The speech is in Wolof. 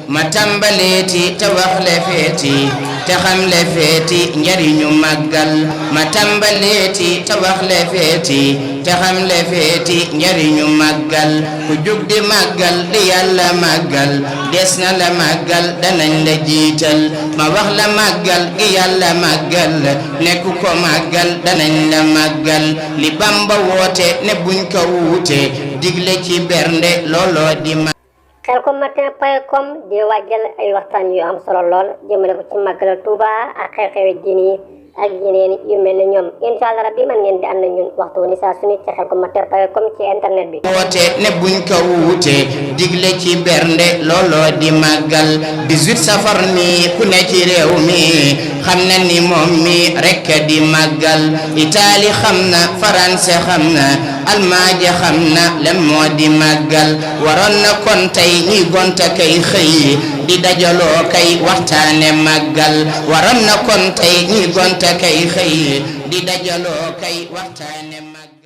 ma tàmbaleeti te wax le feeti te xam le feeti njariñu màggal ma tàmbaleeti te wax le feeti te xam le feeti njariñu màggal ku jug di màggal di yàlla màggal des na la màggal danañ la jiital ma wax la màggal gi yàlla màggal nekk ko màggal danañ la màggal li Bamba woote ne buñ ko wuute digle ci bernde looloo di Khelcom matin.com di waajal ay waxtaan yu am solo lool jëmale ko ci màggal Touba ak xew-xewi diini ak yeneen yu mel ne ñoom incha allah rabbi man ngeen di ànd ñun waxtu ni saa su ne ci Khelcom matin.com ci internet bi. woote ne buñ ko wuute digle ci bernde looloo di màggal 18 safar mi ku ne ci réew mi xam na ni moom mi rek di màggal Italie xam na France xam na Almaaña xam na lan moo di màggal waroon na kon tey ñuy gonta kay xëy di dajaloo kay waxtaane màggal waroon na kon tey ñuy gonta kay xëy di dajaloo kay waxtaane màggal